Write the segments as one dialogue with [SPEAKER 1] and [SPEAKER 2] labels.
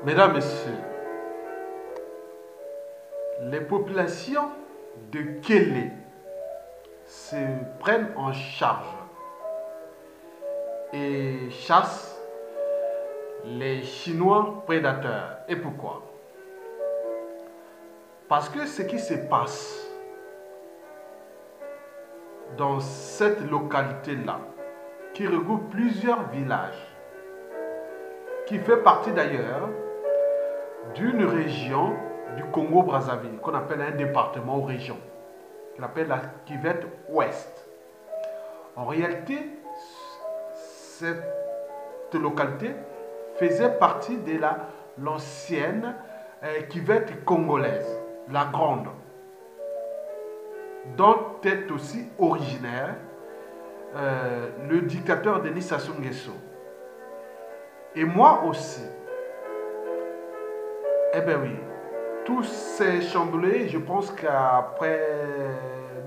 [SPEAKER 1] Mesdames, Messieurs, les populations de Kélé se prennent en charge et chassent les Chinois prédateurs. Et pourquoi? Parce que ce qui se passe dans cette localité-là, qui regroupe plusieurs villages, qui fait partie d'ailleurs d'une région du Congo-Brazzaville, qu'on appelle un département ou région, qu'on appelle la Cuvette Ouest. En réalité, cette localité faisait partie de l'ancienne Cuvette congolaise, la Grande, dont est aussi originaire le dictateur Denis Sassou Nguesso. Et moi aussi. Eh bien oui, tout s'est chamboulé, je pense qu'après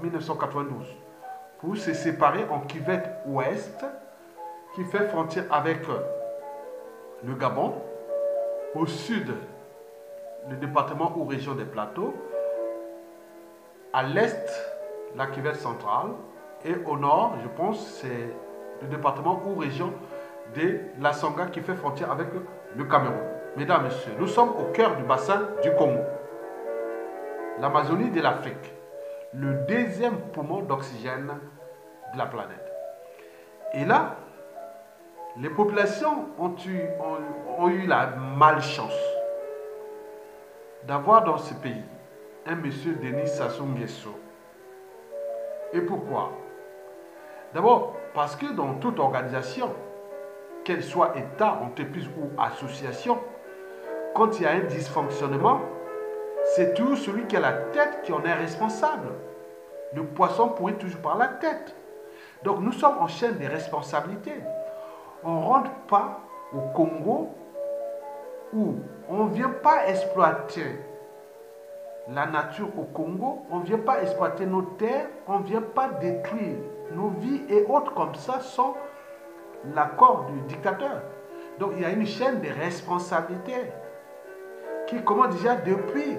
[SPEAKER 1] 1992, pour se séparer en Cuvette Ouest, qui fait frontière avec le Gabon, au sud, le département ou région des Plateaux, à l'est, la Cuvette centrale, et au nord, je pense, c'est le département ou région de la Sangha qui fait frontière avec le Cameroun. Mesdames, Messieurs, nous sommes au cœur du bassin du Congo, l'Amazonie de l'Afrique, le deuxième poumon d'oxygène de la planète. Et là, les populations ont eu la malchance d'avoir dans ce pays un monsieur Denis Sassou Nguesso. Et pourquoi? D'abord, parce que dans toute organisation, qu'elle soit État, entreprise ou association, quand il y a un dysfonctionnement, c'est toujours celui qui a la tête qui en est responsable. Le poisson pourrit toujours par la tête. Donc nous sommes en chaîne de responsabilités. On ne rentre pas au Congo où on ne vient pas exploiter la nature au Congo, on ne vient pas exploiter nos terres, on ne vient pas détruire nos vies et autres comme ça sans l'accord du dictateur. Donc il y a une chaîne de responsabilités qui commence déjà depuis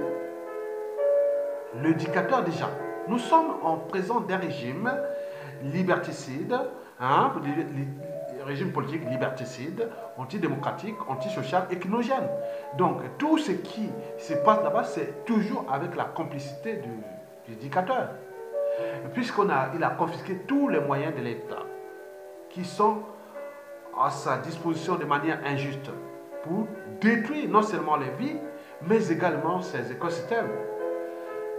[SPEAKER 1] le dictateur déjà. Nous sommes en présence d'un régime liberticide, régime politique liberticide, antidémocratique, antisocial, echinogène. Donc tout ce qui se passe là-bas, c'est toujours avec la complicité du dictateur. Puisqu'il a confisqué tous les moyens de l'État qui sont à sa disposition de manière injuste pour détruire non seulement les vies, mais également ses écosystèmes.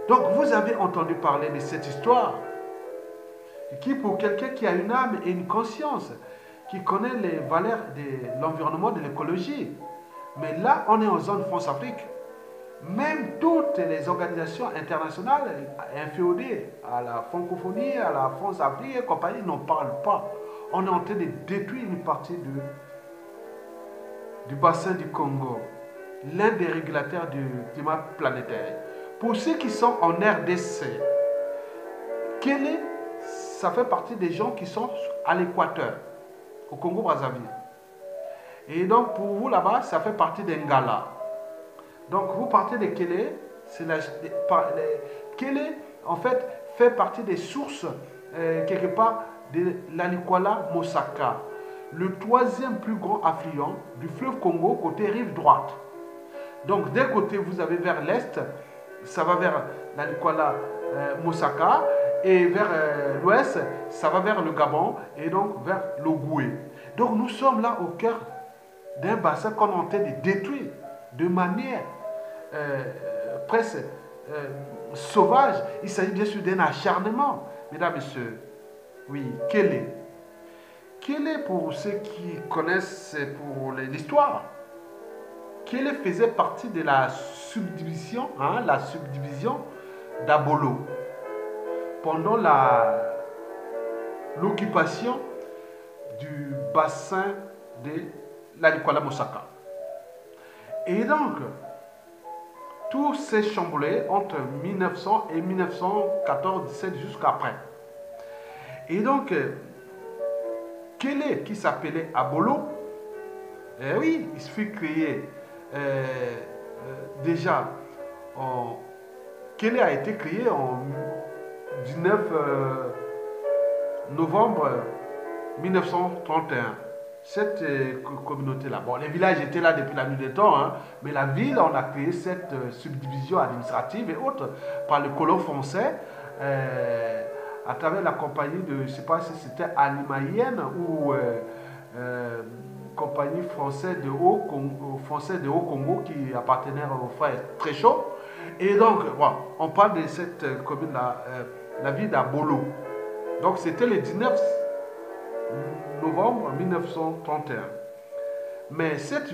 [SPEAKER 1] Donc vous avez entendu parler de cette histoire qui, pour quelqu'un qui a une âme et une conscience, qui connaît les valeurs de l'environnement, de l'écologie, mais là on est en zone France-Afrique. Même toutes les organisations internationales inféodées à la francophonie, à la France-Afrique et compagnie n'en parlent pas. On est en train de détruire une partie du bassin du Congo, l'un des régulateurs du climat planétaire. Pour ceux qui sont en RDC, ça fait partie des gens qui sont à l'équateur, au Congo-Brazzaville. Et donc pour vous là-bas, ça fait partie d'Engala. Donc vous partez de Kélé, Kélé en fait partie des sources quelque part de l'Alikwala Mosaka, le troisième plus grand affluent du fleuve Congo côté rive droite. Donc d'un côté vous avez vers l'est, ça va vers l'Alikwala Mosaka, et vers l'ouest, ça va vers le Gabon et donc vers l'Ogoué. Donc nous sommes là au cœur d'un bassin qu'on est en train de détruire de manière presque sauvage. Il s'agit bien sûr d'un acharnement. Mesdames, Messieurs, oui, Kélé. Kélé, pour ceux qui connaissent, c'est pour l'histoire. Kélé faisait partie de la subdivision d'Abolo pendant l'occupation du bassin de l'Alikwala Mosaka. Et donc, tout s'est chamboulé entre 1900 et 1914-17 jusqu'après. Et donc, Kélé, qui s'appelait Abolo, eh oui, il fut créé déjà, Kélé a été créé en 19 novembre 1931. Cette communauté-là. Bon, les villages étaient là depuis la nuit des temps, hein, mais la ville, on a créé cette subdivision administrative et autres par le colon français à travers la compagnie de, je ne sais pas si c'était Animalienne ou compagnie française de Haut-Congo qui appartenait aux frères Tréchaud. Et donc, bon, on parle de cette commune-là, la ville d'Abolo. Donc, c'était le 19 novembre 1931. Mais cette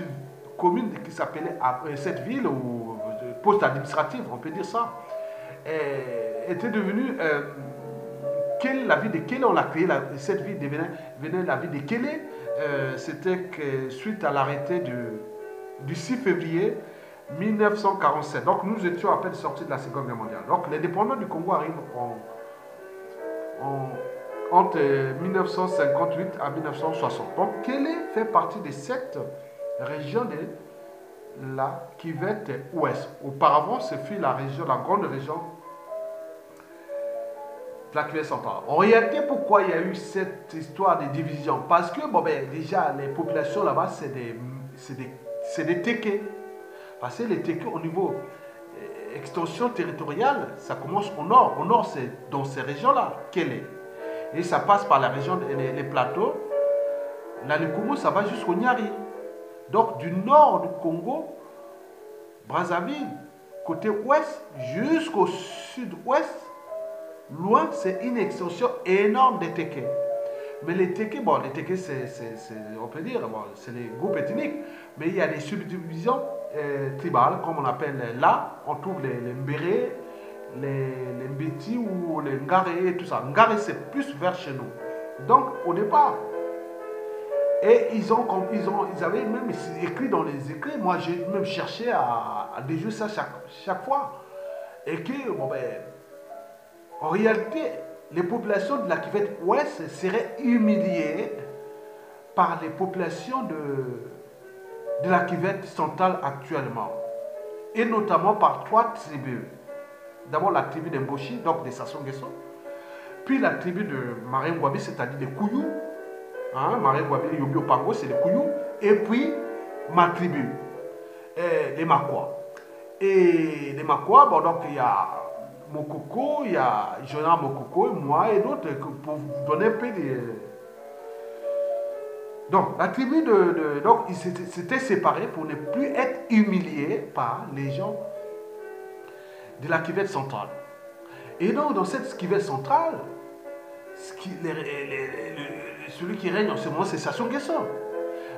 [SPEAKER 1] commune qui s'appelait, cette ville, ou poste administratif, on peut dire ça, était devenue, la ville de Kélé, on l'a créée, cette ville devenait la ville de Kélé. C'était que suite à l'arrêté du 6 février 1947. Donc nous étions à peine sortis de la Seconde Guerre mondiale. Donc l'indépendance du Congo arrive entre 1958 à 1960. Donc Kélé fait partie de cette région de la Kivette Ouest. Auparavant, ce fut la grande région de la Kivette centrale. En réalité, pourquoi il y a eu cette histoire de division? Parce que bon, ben, déjà, les populations là-bas, c'est des Téké. Parce que les Téké, au niveau extension territoriale, ça commence au nord. Au nord, c'est dans ces régions-là, Kélé. Et ça passe par la région des plateaux. Là, le Congo, ça va jusqu'au Nyari. Donc, du nord du Congo, Brazzaville, côté ouest, jusqu'au sud-ouest, loin, c'est une extension énorme des Téké. Mais les Téké, bon, les Téké, on peut dire, bon, c'est les groupes ethniques, mais il y a des subdivisions tribales, comme on appelle là, on trouve les Mbéré, les Mbeti ou les Ngaré et tout ça. Ngaré, c'est plus vers chez nous. Donc, au départ, et ils avaient même écrit dans les écrits, moi j'ai même cherché à déjouer ça chaque fois. Et que, bon ben, en réalité, les populations de la Kivette Ouest seraient humiliées par les populations de la Kivette centrale actuellement. Et notamment par 3 tribus. D'abord la tribu d'Emboshi, donc des Sassou Nguesso. Puis la tribu de Marengwabi, c'est-à-dire des Kouyou. Hein, Marengwabi, Yobi Opango, c'est les Kouyou. Et puis ma tribu, les Makwa. Et les Makwa, bon, donc il y a Mokoko, il y a Jonah Mokoko, moi et d'autres, pour vous donner un peu de... Donc, la tribu donc, ils s'étaient séparés pour ne plus être humiliés par les gens de la Kivette centrale. Et donc, dans cette Kivette centrale, celui qui règne en ce moment, c'est Sassou Nguesso.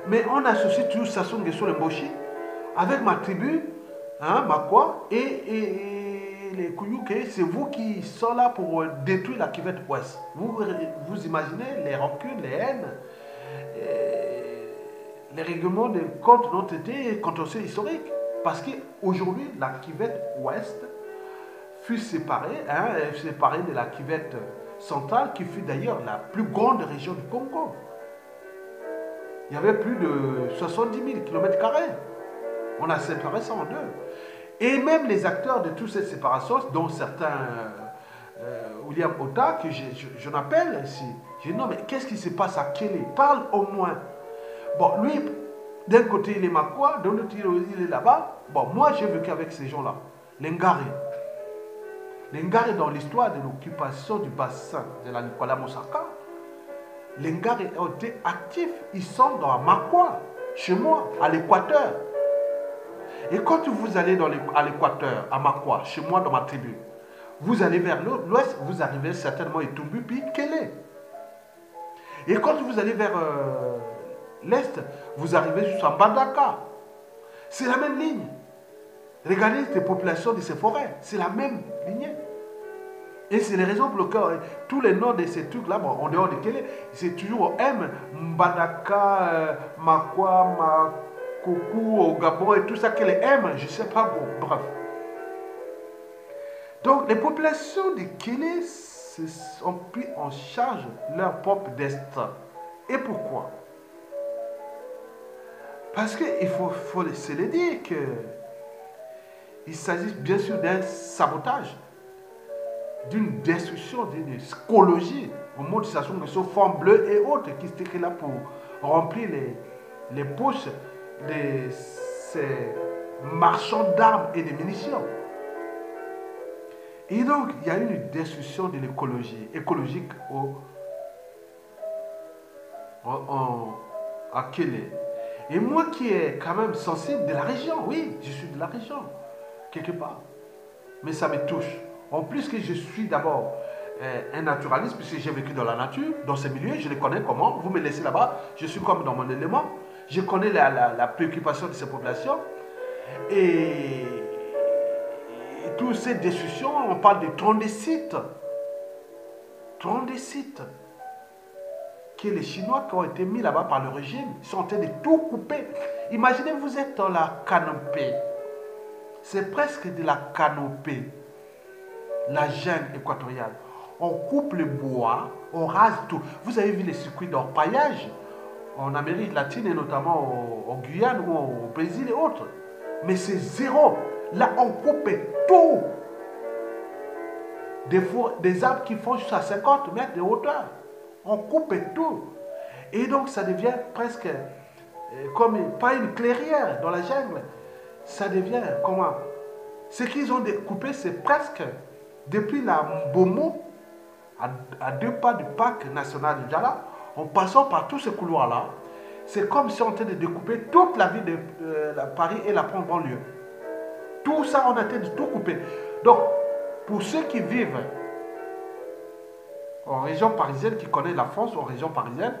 [SPEAKER 1] Mais on associe toujours Sassou Nguesso, le Mboshi, avec ma tribu, hein, Makwa, et les Kouyouké, c'est vous qui sont là pour détruire la Kivette Ouest. Vous imaginez les rancunes, les haines, les règlements de compte n'ont été contentieux historiques. Parce qu'aujourd'hui, la Kivette Ouest fut séparée de la Kivette centrale, qui fut d'ailleurs la plus grande région du Congo. Il y avait plus de 70 000 km². On a séparé ça en deux. Et même les acteurs de toute cette séparation, dont certains, William Ota, que je n'appelle ici, je dis non, mais qu'est-ce qui se passe à Kélé? Parle au moins. Bon, lui, d'un côté, il est Makwa, de l'autre, il est là-bas. Bon, moi, j'ai vécu avec ces gens-là. Les Ngaré. Les Ngaré, dans l'histoire de l'occupation du bassin de la Nicolas Moussaka, les Ngaré ont été actifs. Ils sont dans Makwa, chez moi, à l'équateur. Et quand vous allez à l'équateur, à Makwa, chez moi, dans ma tribu, vous allez vers l'ouest, vous arrivez certainement à Etumbu, puis Kélé. Et quand vous allez vers l'est, vous arrivez jusqu'à Mbandaka. C'est la même ligne. Regardez les populations de ces forêts, c'est la même lignée. Et c'est les raisons pour lesquelles tous les noms de ces trucs-là, bon, en dehors de Kélé, c'est toujours M, Mbandaka, Makwa, Makoku, au Gabon et tout ça, que les M, je ne sais pas, bon, bref. Donc les populations de Kélé ont pris en charge leur propre destin. Et pourquoi? Parce qu'il faut se le dire qu'il s'agit bien sûr d'un sabotage, d'une destruction, d'une écologie. Au mot de Sassou Nguesso, forme bleue et autres qui étaient là pour remplir les poches de ces marchands d'armes et de munitions. Et donc, il y a une destruction de l'écologie, écologique à Kélé. Et moi qui est quand même sensible de la région, oui, je suis de la région, quelque part. Mais ça me touche. En plus que je suis d'abord un naturaliste, puisque j'ai vécu dans la nature, dans ces milieux, je les connais comment. Vous me laissez là-bas, je suis comme dans mon élément. Je connais la préoccupation de ces populations. Et toutes ces destructions, on parle de 30 sites. 30 sites. Que les Chinois qui ont été mis là-bas par le régime sont en train de tout couper. Imaginez, vous êtes dans la canopée. C'est presque de la canopée. La jungle équatoriale. On coupe le bois, on rase tout. Vous avez vu les circuits d'orpaillage en Amérique latine et notamment en Guyane ou au Brésil et autres. Mais c'est zéro. Là, on coupe tout. Des arbres qui font jusqu'à 50 mètres de hauteur. On coupe tout. Et donc, ça devient presque comme, pas une clairière dans la jungle. Ça devient comment? Ce qu'ils ont découpé, c'est presque depuis la Mbomo, à 2 pas du parc national du Djala, en passant par tous ces couloirs-là. C'est comme si on était de découper toute la ville de Paris et la banlieue. Tout ça, on a été de tout couper. Donc, pour ceux qui vivent en région parisienne, qui connaissent la France, en région parisienne,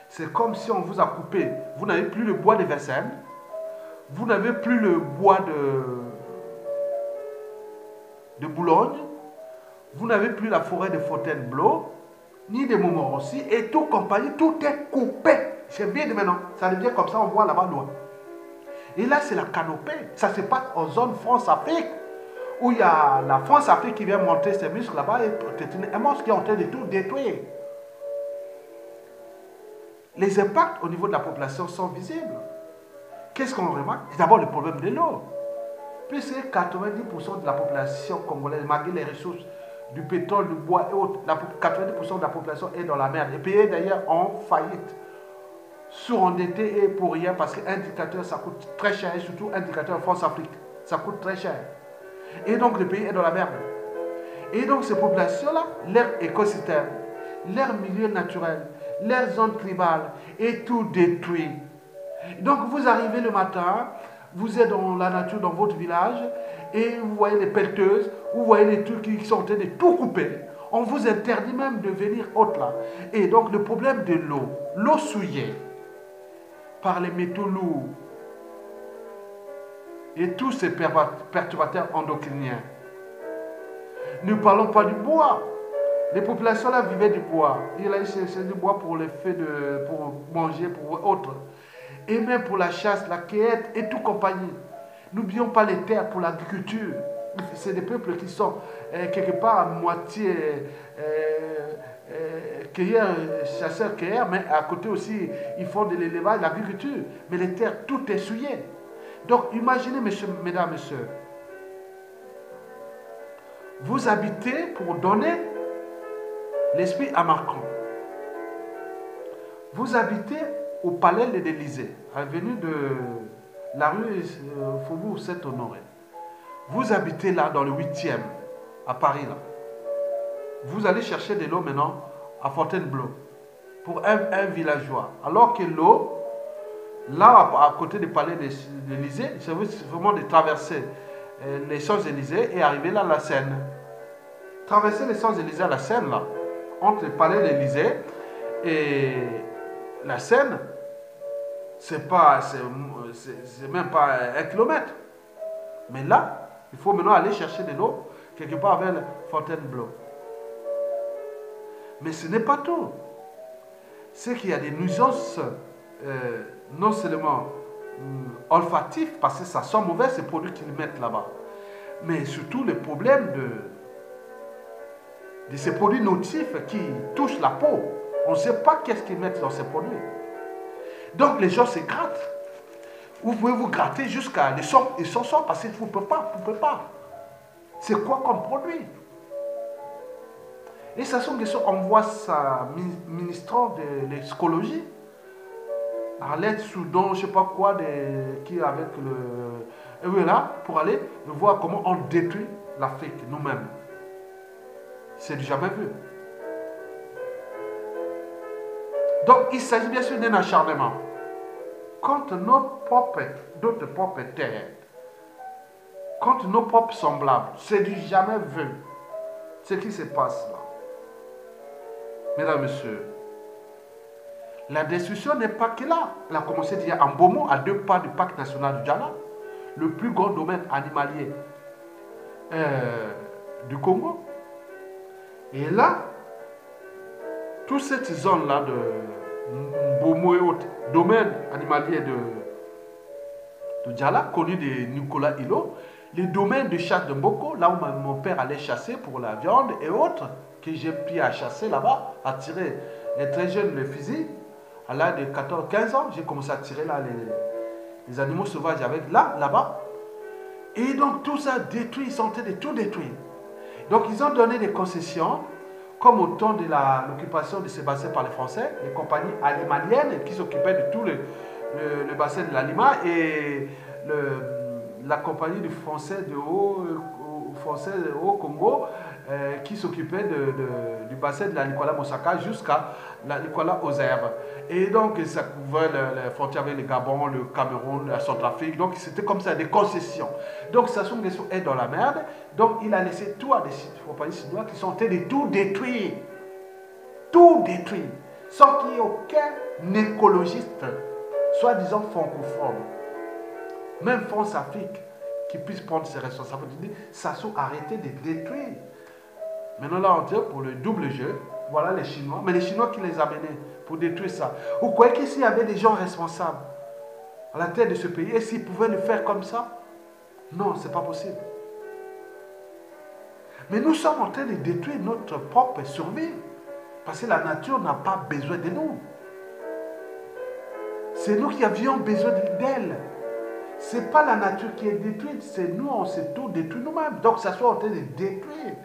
[SPEAKER 1] c'est comme si on vous a coupé. Vous n'avez plus le bois de Vincennes, vous n'avez plus le bois de Boulogne, vous n'avez plus la forêt de Fontainebleau, ni de Montmorency, et tout compagnie, tout est coupé. C'est bien de maintenant, ça devient comme ça, on voit là-bas loin. Et là, c'est la canopée. Ça se passe en zone France-Afrique, où il y a la France-Afrique qui vient monter ses muscles là-bas et un monstre qui est en train de tout détruire. Les impacts au niveau de la population sont visibles. Qu'est-ce qu'on remarque? D'abord le problème de l'eau. Puisque 90% de la population congolaise, malgré les ressources du pétrole, du bois et autres, 90% de la population est dans la merde. Les pays d'ailleurs en faillite, surendettés et pour rien, parce qu'un indicateur ça coûte très cher, et surtout un indicateur France-Afrique, ça coûte très cher. Et donc le pays est dans la merde. Et donc ces populations-là, leur écosystème, leur milieu naturel, leur zone tribale est tout détruit. Donc vous arrivez le matin, vous êtes dans la nature, dans votre village, et vous voyez les pelleteuses, vous voyez les trucs qui sont en train de tout couper. On vous interdit même de venir autre là. Et donc le problème de l'eau souillée par les métaux lourds et tous ces perturbateurs endocriniens. Ne parlons pas du bois. Les populations là vivaient du bois. Il a cherché du bois pour les faits pour manger, pour autres. Et même pour la chasse, la cueillette et tout compagnie. N'oublions pas les terres pour l'agriculture. C'est des peuples qui sont quelque part à moitié cueilleurs, chasseurs, cueilleurs, mais à côté aussi, ils font de l'élevage, de l'agriculture. Mais les terres, tout est souillé. Donc, imaginez, mesdames, messieurs, vous habitez pour donner l'esprit à Macron. Vous habitez au palais de l'Élysée, avenue de la rue Faubourg Saint-Honoré. Vous habitez là, dans le 8e, à Paris, là. Vous allez chercher de l'eau maintenant à Fontainebleau, pour un villageois. Alors que l'eau, là, à côté du palais de l'Élysée, c'est vraiment de traverser les Champs-Élysées et arriver là à la Seine. Traverser les Champs-Élysées à la Seine, là, entre le palais de l'Élysée et la Seine, c'est même pas 1 kilomètre. Mais là, il faut maintenant aller chercher de l'eau quelque part vers Fontainebleau. Mais ce n'est pas tout. C'est qu'il y a des nuisances non seulement olfatives, parce que ça sent mauvais ces produits qu'ils mettent là-bas, mais surtout le problème de ces produits nocifs qui touchent la peau. On ne sait pas qu'est-ce qu'ils mettent dans ces produits. Donc les gens se grattent. Vous pouvez vous gratter jusqu'à les sang et sans sang parce que vous ne pouvez pas. Vous pouvez pas. C'est quoi comme produit? Et Sassou Nguesso envoie sa ministre de l'écologie, Arlette Soudan, je ne sais pas quoi, qui est avec le... Et voilà, pour aller voir comment on détruit l'Afrique nous-mêmes. C'est du jamais vu. Donc, il s'agit bien sûr d'un acharnement contre d'autres propres terres, contre nos propres semblables. C'est du jamais vu. Ce qui se passe là. Mesdames et messieurs, la destruction n'est pas que là. Elle a commencé déjà en Bomo, à 2 pas du parc national du Djala, le plus grand domaine animalier du Congo. Et là, toute cette zone-là de Bomo et autres, domaine animalier de Djala, connu de Nicolas Hulot, les domaines de chasse de Mboko, là où mon père allait chasser pour la viande et autres, que j'ai pris à chasser là-bas, à tirer les très jeunes, les fusils. À l'âge de 14-15 ans, j'ai commencé à tirer là les animaux sauvages avec là-bas. Et donc tout ça détruit, ils sont en train de tout détruire. Donc ils ont donné des concessions, comme au temps de l'occupation de ces bassins par les Français, les compagnies alimaliennes qui s'occupaient de tout le bassin de l'Alima et la compagnie du français de Haut Congo qui s'occupait du bassin de la Nicolas Moussaka jusqu'à la Nicolas Ozère. Et donc ça couvrait les frontières avec le Gabon, le Cameroun, la Centrafrique. Donc c'était comme ça, des concessions. Donc Sassou Nguesso est dans la merde. Donc il a laissé tout à des compagnies chinoises qui sont en train de tout détruire. Tout détruire. Sans qu'il y ait aucun écologiste, soi-disant francophone, même France-Afrique, qui puisse prendre ses responsabilités. Sassou, arrêtez de détruire. Maintenant là, on tient pour le double jeu. Voilà les Chinois. Mais les Chinois qui les amenaient pour détruire ça. Vous croyez qu'ici, il y avait des gens responsables à la tête de ce pays et s'ils pouvaient le faire comme ça? Non, ce n'est pas possible. Mais nous sommes en train de détruire notre propre survie. Parce que la nature n'a pas besoin de nous. C'est nous qui avions besoin d'elle. Ce n'est pas la nature qui est détruite, c'est nous, on s'est tout détruit nous-mêmes. Donc ça soit en train de détruire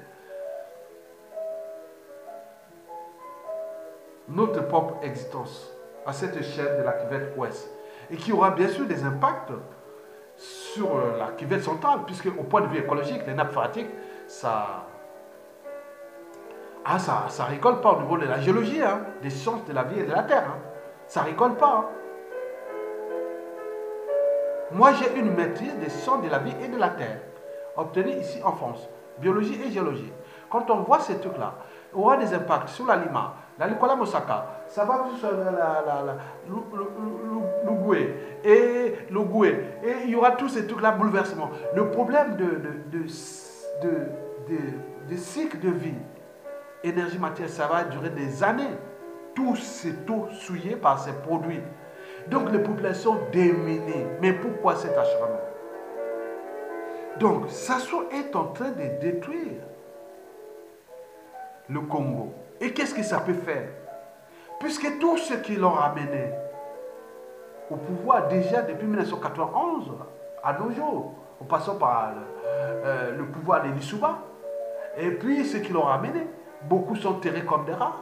[SPEAKER 1] notre propre existence à cette échelle de la cuvette ouest. Et qui aura bien sûr des impacts sur la cuvette centrale, puisque au point de vue écologique, les nappes phréatiques, ça rigole pas au niveau de la géologie, hein, des sciences de la vie et de la terre. Hein. Ça rigole pas. Hein. Moi, j'ai une maîtrise des sciences de la vie et de la terre, obtenue ici en France, biologie et géologie. Quand on voit ces trucs-là, on aura des impacts sur la Lima, la Nicolas Moussaka, ça va sur l'Ougoué, et il y aura tous ces trucs-là, bouleversements. Le problème de cycle de vie, énergie, matière, ça va durer des années. Tout c'est tout souillé par ces produits. Donc les populations démunies. Mais pourquoi cet acharnement? Donc Sassou est en train de détruire le Congo. Et qu'est-ce que ça peut faire? Puisque tout ce qui l'ont ramené au pouvoir déjà depuis 1991 à nos jours, en passant par le pouvoir de Lissouba, et puis ceux qui l'ont ramené, beaucoup sont terrés comme des rats.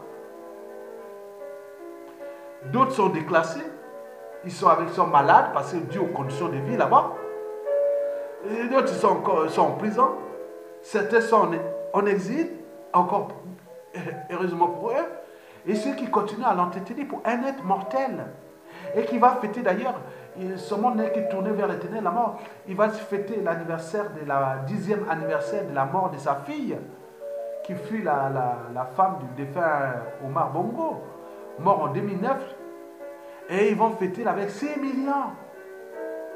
[SPEAKER 1] D'autres sont déclassés. Ils sont malades parce que dû aux conditions de vie là-bas. D'autres sont en prison. Certains sont en exil, encore heureusement pour eux. Et ceux qui continuent à l'entretenir pour un être mortel. Et qui va fêter d'ailleurs, son monde n'est que tourné vers l'éternel, la mort. Il va fêter l'anniversaire de la 10e anniversaire de la mort de sa fille, qui fut la femme du défunt Omar Bongo, mort en 2009. Et ils vont fêter avec 6 millions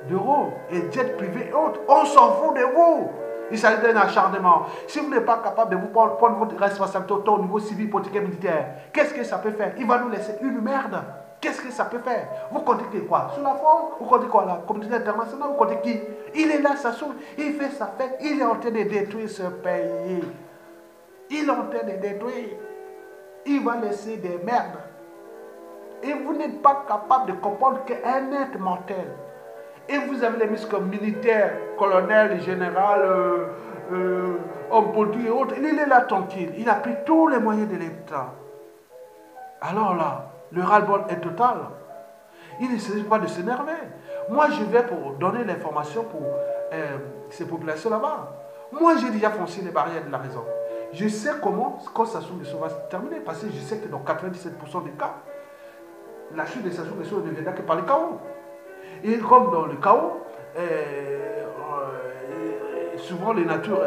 [SPEAKER 1] d'euros et jets privés et autres. On s'en fout de vous. Il s'agit d'un acharnement. Si vous n'êtes pas capable de vous prendre votre responsabilité au niveau civil, politique et militaire, qu'est-ce que ça peut faire? Il va nous laisser une merde. Qu'est-ce que ça peut faire? Vous comptez quoi? Sur la France? Vous comptez quoi? La communauté internationale? Vous comptez qui? Il est là, ça s'ouvre. Il fait sa fête. Il est en train de détruire ce pays. Il est en train de détruire. Il va laisser des merdes. Et vous n'êtes pas capable de comprendre qu'un être mortel Et vous avez les ministres comme militaires, colonels, généraux, hommes politiques et autres. Il est là tranquille. Il a pris tous les moyens de l'État. Alors là, le ras-le-bol est total. Il ne s'agit pas de s'énerver. Moi, je vais pour donner l'information pour ces populations là-bas. Moi, j'ai déjà franchi les barrières de la raison. Je sais comment, quand Sassou Nguesso va se terminer, parce que je sais que dans 97% des cas, la chute de Sassou Nguesso ne viendra que par le chaos. Et comme dans le chaos, souvent les natures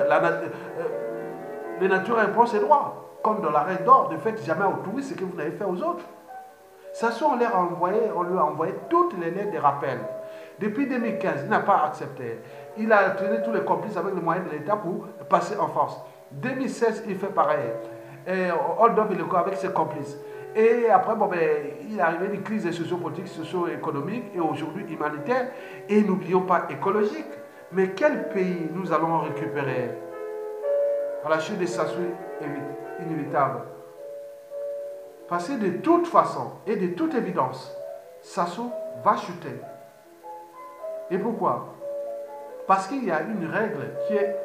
[SPEAKER 1] imposent ses droits. Comme dans la règle d'or, ne faites jamais aux touristes ce que vous n'avez fait aux autres. Sassou, on lui a envoyé toutes les lettres de rappel. Depuis 2015, il n'a pas accepté. Il a tenu tous les complices avec les moyens de l'État pour passer en force. 2016, il fait pareil. Hold-up avec ses complices. Et après, bon, ben, il est arrivé une crise sociopolitique, socio-économique et aujourd'hui humanitaire. Et n'oublions pas écologique. Mais quel pays nous allons récupérer à la chute de Sassou inévitable? Parce que de toute façon et de toute évidence, Sassou va chuter. Et pourquoi? Parce qu'il y a une règle qui est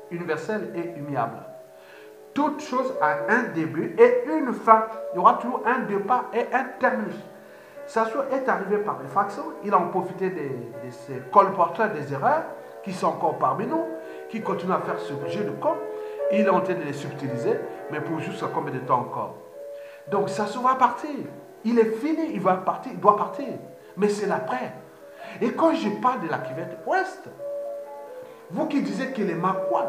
[SPEAKER 1] universelle et immuable. Toute chose a un début et une fin. Il y aura toujours un départ et un terminus. Sassou est arrivé par effraction. Il a en profité de ces colporteurs des erreurs qui sont encore parmi nous, qui continuent à faire ce jeu de com. Il est en train de les subtiliser, mais pour jusqu'à combien de temps encore? Donc Sassou va partir. Il est fini, il va partir, il doit partir. Mais c'est l'après. Et quand je parle de la cuvette ouest, vous qui disiez que les Makwa,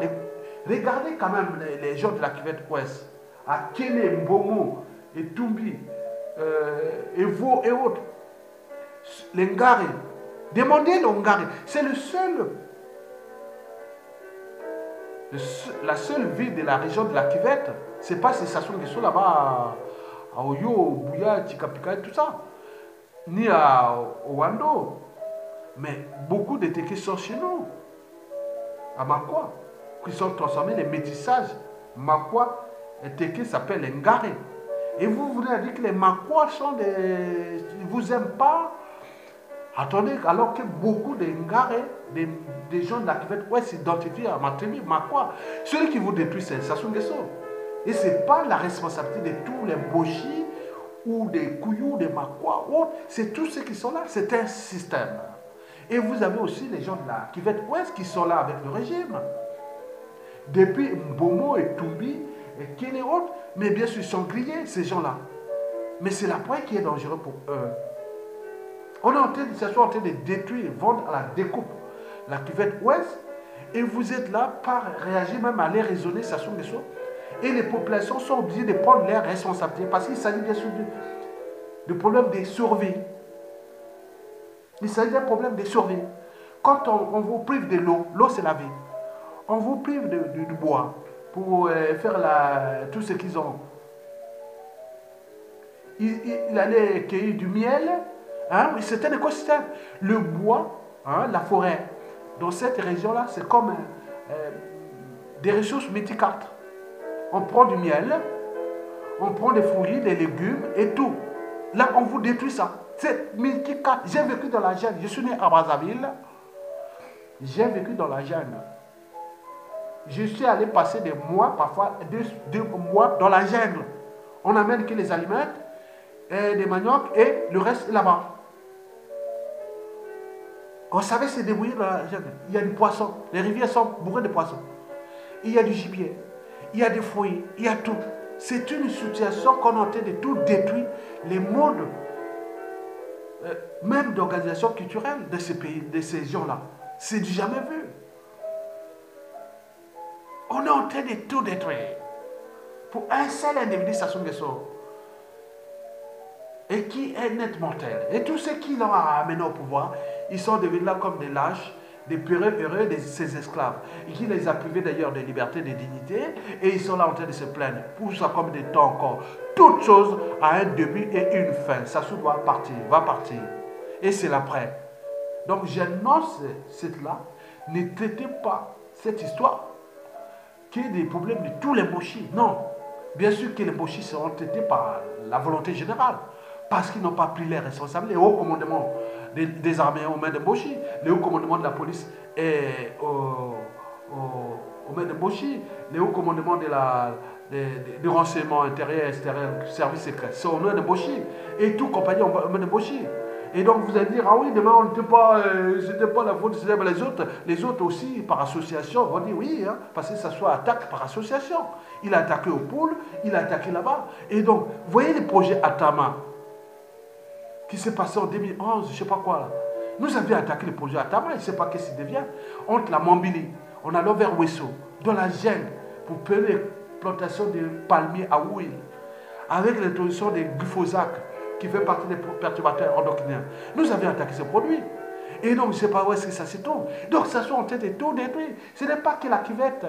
[SPEAKER 1] regardez quand même les gens de la cuvette ouest, à Kene, Mbomo, et Tumbi, Evo et autres, les Ngari. Demandez les Ngari. C'est la seule ville de la région de la cuvette. C'est pas ces Sassou Nguesso là-bas à Oyo, Bouya, Tikapika et tout ça. Ni à Owando. Mais beaucoup de Tékés sont chez nous. À Makwa. Qui sont transformés les métissages. Makwa et Tékés s'appellent les Ngare. Et vous voulez dire que les Makwa sont des... Ils ne vous aiment pas. Attendez, alors que beaucoup de Ngare, des gens de la cuvette ouest s'identifient à ma tribu, Makwa. Celui qui vous détruit, c'est Sassou Nguesso. Et ce n'est pas la responsabilité de tous les Boshi ou des Kouyou, des Makwa. C'est tous ceux qui sont là. C'est un système. Et vous avez aussi les gens de la cuvette ouest qui sont là avec le régime. Depuis Mbomo et Tumbi et Kene et autres, mais bien sûr, ils sont grillés, ces gens-là. Mais c'est la pointe qui est dangereuse pour eux. On est en train de détruire, vendre à la découpe la cuvette ouest, et vous êtes là par réagir, même à aller raisonner Sassou Nguesso. Et les populations sont obligées de prendre leurs responsabilités parce qu'il s'agit bien sûr de problème de survie. Il s'agit d'un problème de survie. Quand on vous prive de l'eau, l'eau c'est la vie. On vous prive du bois pour faire tout ce qu'ils ont. Il allait cueillir du miel. Hein, c'est un écosystème. Le bois, hein, la forêt, dans cette région-là, c'est comme des ressources multicartes. On prend du miel, on prend des fruits, des légumes et tout. Là, on vous détruit ça. C'est multicarte. J'ai vécu dans la jungle. Je suis né à Brazzaville. J'ai vécu dans la jungle. Je suis allé passer des mois, parfois 2 mois dans la jungle. On amène que les aliments, des maniocs et le reste là-bas. On savait se débrouiller dans la jungle. Il y a du poisson. Les rivières sont bourrées de poissons. Il y a du gibier. Il y a des fruits. Il y a tout. C'est une situation qu'on est en train de tout détruire. Les modes, même d'organisation culturelle de ces pays, de ces gens-là. C'est du jamais vu. On est en train de tout détruire. Pour un seul individu, Sassou Nguesso. Et qui est net mortel. Et tous ceux qui l'ont amené au pouvoir, ils sont devenus là comme des lâches, des pureux heureux de ces esclaves. Et qui les a privés d'ailleurs de liberté, de dignité. Et ils sont là en train de se plaindre. Pour ça comme des temps encore. Toute chose a un début et une fin. Sassou doit partir, va partir. Et c'est l'après. Donc j'annonce cela. Ne traitez pas cette histoire qui est des problèmes de tous les Bochis. Non. Bien sûr que les Bochis seront traités par la volonté générale. Parce qu'ils n'ont pas pris les responsables. Les hauts commandements des armées aux mains de Boshi. Le haut commandement de la police est aux mains de Boshi. Le haut commandement du renseignement intérieur, extérieur, service secret, c'est aux mains de Boshi. Et tout compagnie aux mains de Boshi. Et donc vous allez dire, ah oui, demain on n'était pas, c'était pas la faute, c'était les autres aussi par association vont dire oui, hein, parce que ça soit attaque par association. Il a attaqué au pôle, il a attaqué là-bas. Et donc, vous voyez les projets Atama qui s'est passé en 2011, je ne sais pas quoi là. Nous avions attaqué le projet Atama, il ne sait pas qu'est-ce qu'il devient. Entre la Mambili, on allait vers Wesso, dans la jungle, pour peler les plantations de palmiers à Ouil, avec l'introduction des glyphosates, qui fait partie des perturbateurs endocriniens. Nous avions attaqué ce produit. Et donc, je ne sais pas où est-ce que ça se trouve. Donc, ça soit en tête de tout détruit. Ce n'est pas que la cuvette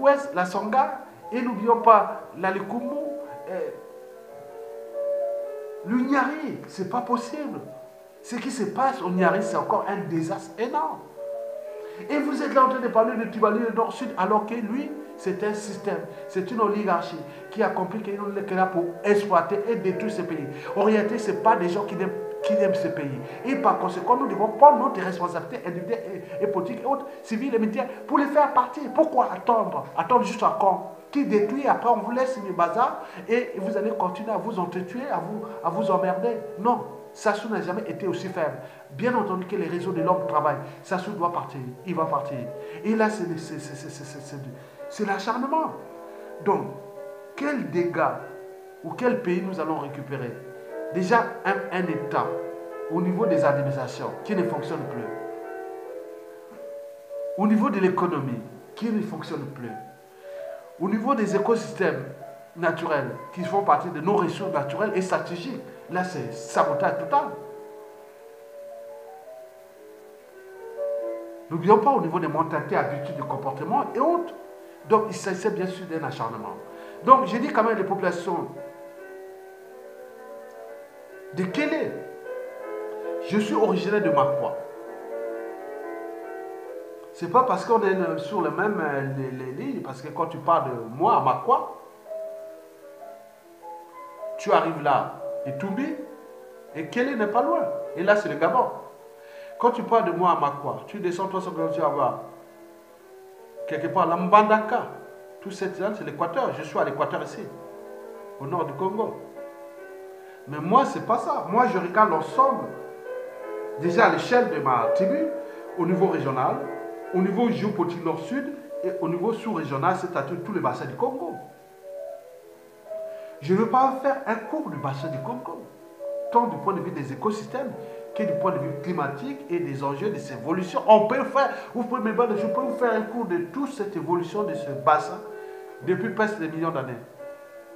[SPEAKER 1] ouest, la Sangha, et n'oublions pas la Likumu, le Nyari, ce n'est pas possible. Ce qui se passe au Nyari, c'est encore un désastre énorme. Et vous êtes là en train de parler de Tibali du Nord-Sud, alors que lui, c'est un système, c'est une oligarchie qui a compris qu'il est là pour exploiter et détruire ce pays. En réalité, ce n'est pas des gens qui aiment ce pays. Et par conséquent, nous devons prendre notre responsabilité individuelle et politique et autres, civiles et militaires, pour les faire partir. Pourquoi attendre? Attendre juste à quand? Qui détruit, après on vous laisse le bazar et vous allez continuer à vous entretuer, à vous emmerder. Non. Sassou n'a jamais été aussi faible. Bien entendu que les réseaux de l'homme travaillent. Sassou doit partir. Il va partir. Et là, c'est l'acharnement. Donc, quel dégât ou quel pays nous allons récupérer? Déjà, un État au niveau des administrations qui ne fonctionne plus. Au niveau de l'économie qui ne fonctionne plus. Au niveau des écosystèmes naturels qui font partie de nos ressources naturelles et stratégiques. Là, c'est sabotage total. N'oublions pas au niveau des mentalités, habitudes de comportement et autres. Donc, il s'agissait bien sûr d'un acharnement. Donc, j'ai dit quand même les populations de Kélé. Je suis originaire de Makwa. C'est pas parce qu'on est sur le même les lignes, parce que quand tu parles de moi à Makwa, tu arrives là, et Toumbi, et Kélé n'est pas loin. Et là, c'est le Gabon. Quand tu parles de moi à Makwa, tu descends 300 km, tu vas voir quelque part la Mbandaka. Tout cette zone, c'est l'Équateur. Je suis à l'Équateur ici, au nord du Congo. Mais moi, c'est pas ça. Moi, je regarde l'ensemble, déjà à l'échelle de ma tribu, au niveau régional, au niveau géopolitique nord-sud et au niveau sous-régional, c'est-à-dire tous les bassins du Congo. Je ne veux pas faire un cours du bassin du Congo, tant du point de vue des écosystèmes que du point de vue climatique et des enjeux de ces évolutions. On peut le faire, vous pouvez me demander, je peux vous faire un cours de toute cette évolution de ce bassin depuis presque des millions d'années.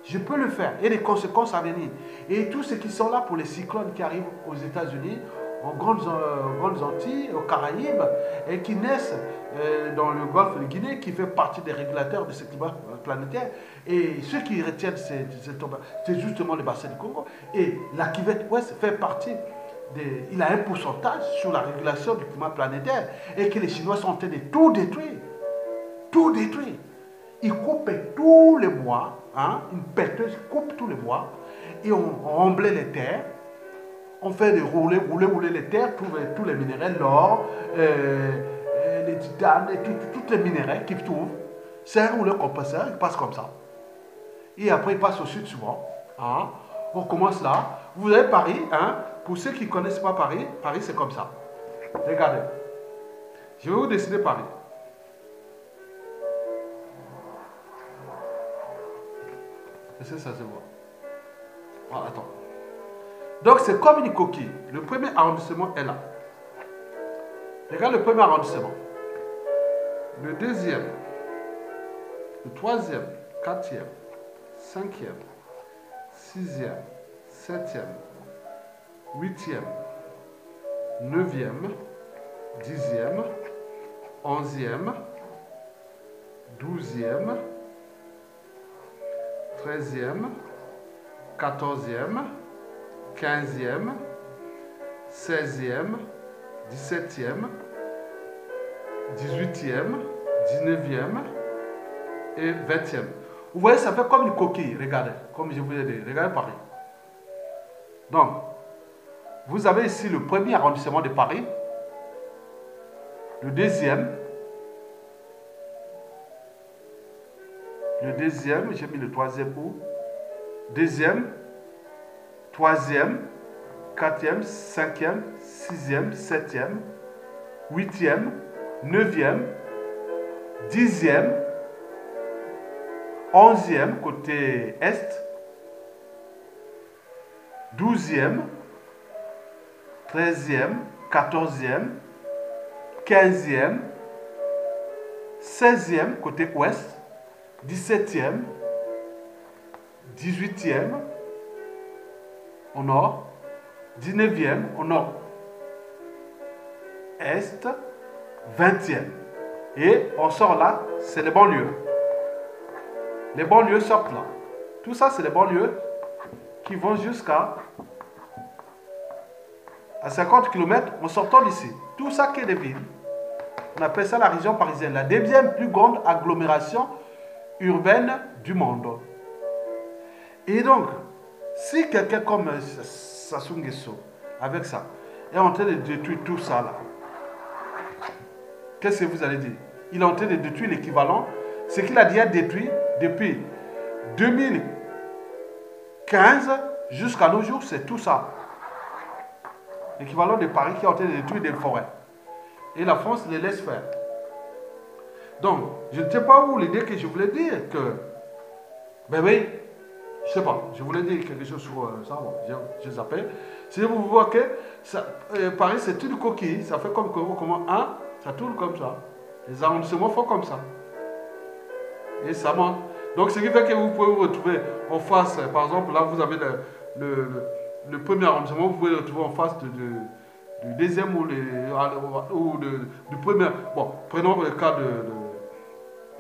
[SPEAKER 1] Je peux le faire et les conséquences à venir. Et tous ceux qui sont là pour les cyclones qui arrivent aux États-Unis, aux grandes Antilles, aux Caraïbes, et qui naissent dans le golfe de Guinée, qui fait partie des régulateurs de ce climat planétaire. Et ceux qui retiennent c'est justement le bassin du Congo. Et la cuvette ouest fait partie, il a un pourcentage sur la régulation du climat planétaire, et que les Chinois sont en train de tout détruire. Tout détruire. Ils coupent tous les bois, hein, une pelleteuse coupe tous les bois, et on remblait les terres. On fait rouler les terres, tous les minéraux, l'or, les titanes, et tous les minéraux qui trouvent. C'est un rouleur compresseur, il passe comme ça. Et après, il passe au sud souvent. Hein. On commence là. Vous avez Paris, hein. Pour ceux qui ne connaissent pas Paris, Paris c'est comme ça. Regardez. Je vais vous dessiner Paris. Est-ce que ça se voit? Ah, attends. Donc c'est comme une coquille. Le premier arrondissement est là. Regarde le premier arrondissement. Le deuxième, le troisième, quatrième, cinquième, sixième, septième, huitième, neuvième, dixième, onzième, douzième, treizième, quatorzième, 15e, 16e, 17e, 18e, 19e et 20e. Vous voyez, ça fait comme une coquille, regardez, comme je vous ai dit, regardez Paris. Donc, vous avez ici le premier arrondissement de Paris, le deuxième, j'ai mis le troisième où? Deuxième, troisième, quatrième, cinquième, sixième, septième, huitième, neuvième, dixième, onzième côté est, douzième, treizième, quatorzième, quinzième, seizième côté ouest, 17e, 18e au nord, 19e au nord-est, 20e. Et on sort là, c'est les banlieues. Les banlieues sortent là. Tout ça, c'est les banlieues qui vont jusqu'à 50 km en sortant d'ici. Tout ça qui est des villes. On appelle ça la région parisienne, la deuxième plus grande agglomération urbaine du monde. Et donc, si quelqu'un comme Sassou Nguesso, avec ça, est en train de détruire tout ça là, qu'est-ce que vous allez dire? Il est en train de détruire l'équivalent, ce qu'il a déjà détruit depuis 2015 jusqu'à nos jours, c'est tout ça. L'équivalent de Paris qui est en train de détruire des forêts. Et la France les laisse faire. Donc, je ne sais pas où l'idée que je voulais dire que, ben oui, je ne sais pas, je voulais dire quelque chose sur ça, bon, je zappais. Si vous voyez que ça, Paris c'est une coquille, ça fait comme comment un, ça tourne comme ça. Les arrondissements font comme ça. Et ça monte. Donc, ce qui fait que vous pouvez vous retrouver en face, par exemple, là vous avez le premier arrondissement, vous pouvez le retrouver en face du deuxième ou du premier. Bon, prenons le cas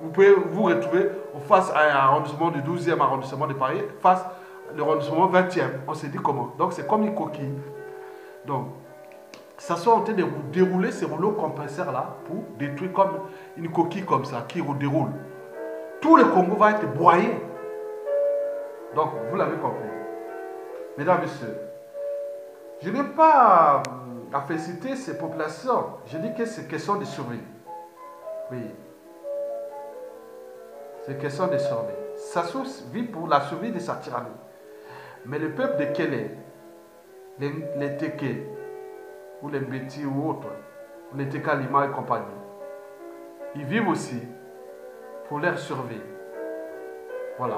[SPEAKER 1] vous pouvez vous retrouver en face à un arrondissement du 12e arrondissement de Paris, face à l'arrondissement 20e. On s'est dit comment? Donc c'est comme une coquille. Donc, ça soit en train de dérouler ces rouleaux compresseurs là pour détruire comme une coquille comme ça qui déroule. Tout le Congo va être broyé. Donc, vous l'avez compris. Mesdames et messieurs, je n'ai pas à féliciter ces populations. Je dis que c'est question de survie. Oui. C'est question de survie. Sassou vit pour la survie de sa tyrannie. Mais le peuple de Kélé, les Téké, ou les Mbeti ou autres, ou les Téka Lima et compagnie, ils vivent aussi pour leur survie. Voilà.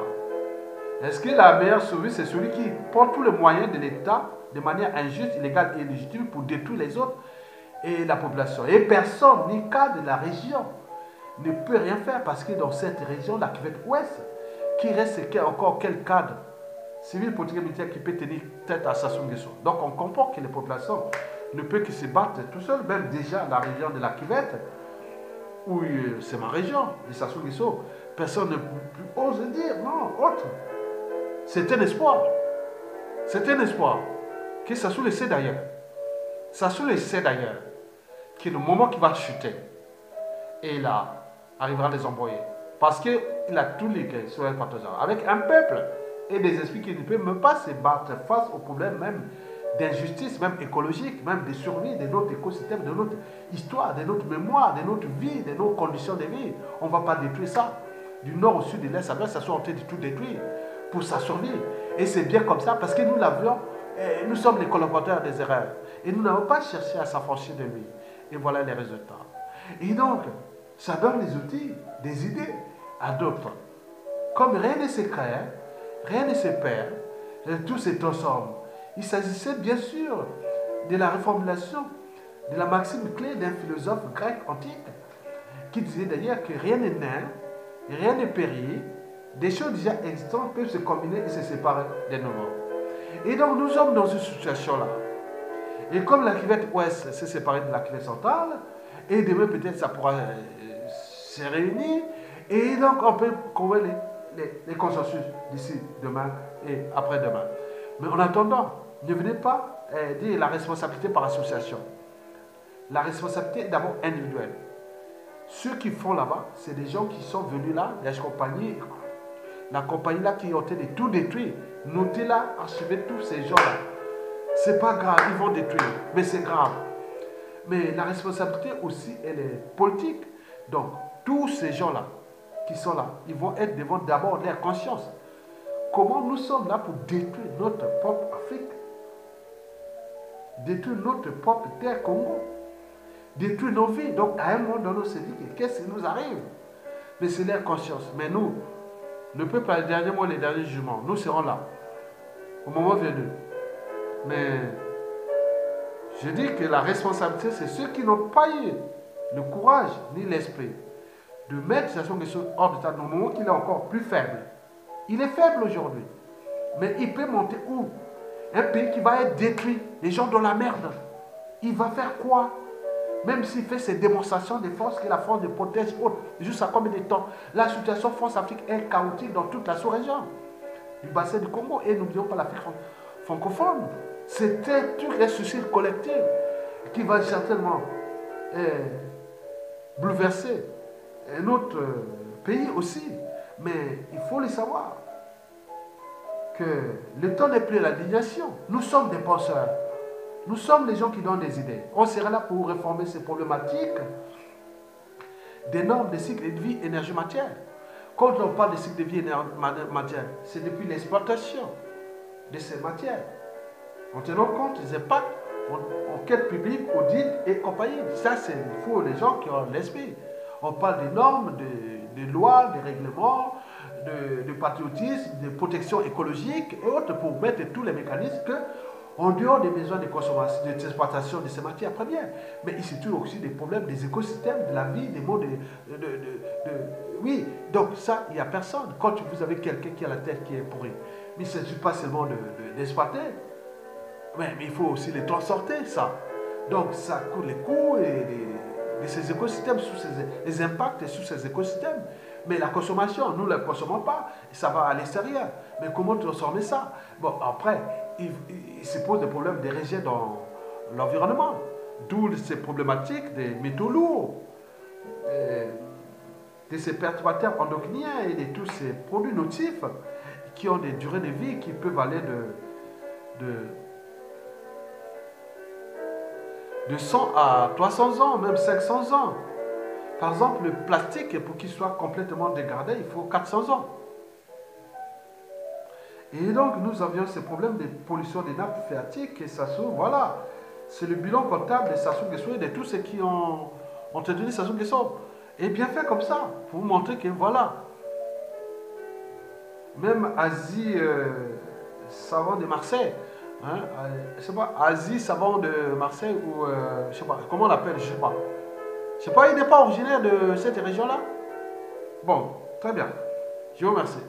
[SPEAKER 1] Est-ce que la meilleure survie, c'est celui qui porte tous les moyens de l'État de manière injuste, illégale et illégitime pour détruire les autres et la population? Et personne, ni cas de la région, ne peut rien faire parce que dans cette région, la Kivet Ouest, qui reste encore quel cadre civil, politique et militaire qui peut tenir tête à Sassou Nguesso. Donc on comprend que les populations ne peuvent que se battre tout seuls, même déjà la région de la Kivet, où c'est ma région, de Sassou Nguesso, personne ne ose dire non, autre. C'est un espoir. C'est un espoir que Sassou le sait d'ailleurs. Sassou le sait d'ailleurs que le moment qui va chuter, et là, arrivera à les envoyer. Parce qu'il a tout livré sur les partisans. Avec un peuple et des esprits qui ne peuvent même pas se battre face aux problèmes même d'injustice, même écologique, même de survie de notre écosystème, de notre histoire, de notre mémoire, de notre vie, de nos conditions de vie. On ne va pas détruire ça. Du nord au sud, de l'est à l'ouest, ça soit en train de tout détruire pour sa survie. Et c'est bien comme ça parce que nous l'avions, nous sommes les collaborateurs des erreurs. Et nous n'avons pas cherché à s'affranchir de lui. Et voilà les résultats. Et donc, ça donne des outils, des idées à d'autres. Comme rien ne se crée, rien ne se perd, tout se transforme. Il s'agissait bien sûr de la reformulation de la maxime clé d'un philosophe grec antique qui disait d'ailleurs que rien n'est nain, rien n'est péri, des choses déjà existantes peuvent se combiner et se séparer de nouveau. Et donc nous sommes dans une situation-là. Et comme la Kivet Ouest s'est séparée de la Kivet centrale, et demain peut-être ça pourra se réunir, et donc on peut trouver les consensus d'ici demain et après-demain. Mais en attendant, ne venez pas dire la responsabilité par association. La responsabilité est d'abord individuelle. Ceux qui font là-bas, c'est des gens qui sont venus là, la compagnie là qui est en train de tout détruire. Notez là, archivez tous ces gens-là. c'est pas grave, ils vont détruire, mais c'est grave. Mais la responsabilité aussi, elle est politique. Donc, tous ces gens-là qui sont là, ils vont être devant d'abord leur conscience. Comment nous sommes là pour détruire notre propre Afrique, détruire notre propre terre Congo, détruire nos vies. Donc, à un moment donné, on se dit, qu'est-ce qui nous arrive? Mais c'est leur conscience. Mais nous, le peuple a le dernier mot, les derniers jugements. Nous serons là, au moment venu. Mais je dis que la responsabilité, c'est ceux qui n'ont pas eu le courage ni l'esprit de mettre Sassou Nguesso hors de temps, au moment qu'il est encore plus faible. Il est faible aujourd'hui. Mais il peut monter où? Un pays qui va être détruit, les gens dans la merde. Il va faire quoi? Même s'il fait ses démonstrations de force, que la France de protège haute, juste à combien de temps? La situation France-Afrique est chaotique dans toute la sous-région du bassin du Congo. Et n'oublions pas l'Afrique francophone. C'était un souci collectif qui va certainement bouleverser un autre pays aussi. Mais il faut le savoir que le temps n'est plus l'indignation. Nous sommes des penseurs. Nous sommes les gens qui donnent des idées. On sera là pour réformer ces problématiques des normes de cycle de vie énergie-matière. Quand on parle de cycle de vie énergie-matière, c'est depuis l'exploitation de ces matières. En tenant compte des impacts en quête publique, audit et compagnie. Ça, c'est pour les gens qui ont l'esprit. On parle des normes, des lois, des règlements, de patriotisme, de protection écologique et autres pour mettre tous les mécanismes en dehors des besoins de consommation, d'exploitation de ces matières premières. Mais il se trouve aussi des problèmes des écosystèmes, de la vie, des mots oui, donc ça, il n'y a personne. Quand vous avez quelqu'un qui a la tête qui est pourrie, mais il ne s'agit pas seulement d'exploiter, mais il faut aussi les transporter, ça. Donc ça coûte les coûts de ces écosystèmes, les impacts sur ces écosystèmes. Mais la consommation, nous ne la consommons pas, ça va à l'extérieur. Mais comment transformer ça? Bon, après, il se pose des problèmes de rejet dans l'environnement. D'où ces problématiques des métaux lourds, de ces perturbateurs endocriniens et de tous ces produits nocifs qui ont des durées de vie qui peuvent aller de 100 à 300 ans, même 500 ans. Par exemple, le plastique, pour qu'il soit complètement dégradé, il faut 400 ans. Et donc, nous avions ces problèmes de pollution des nappes phréatiques et Sassou, voilà. C'est le bilan comptable de Sassou Nguesso et de tous ceux qui ont entretenu Sassou Nguesso. Et bien fait comme ça, pour vous montrer que voilà. Même Asie Savant de Marseille, hein, je sais pas, Asie Savant de Marseille ou je sais pas, comment on l'appelle, je sais pas. Je sais pas, il n'est pas originaire de cette région-là. Bon, très bien. Je vous remercie.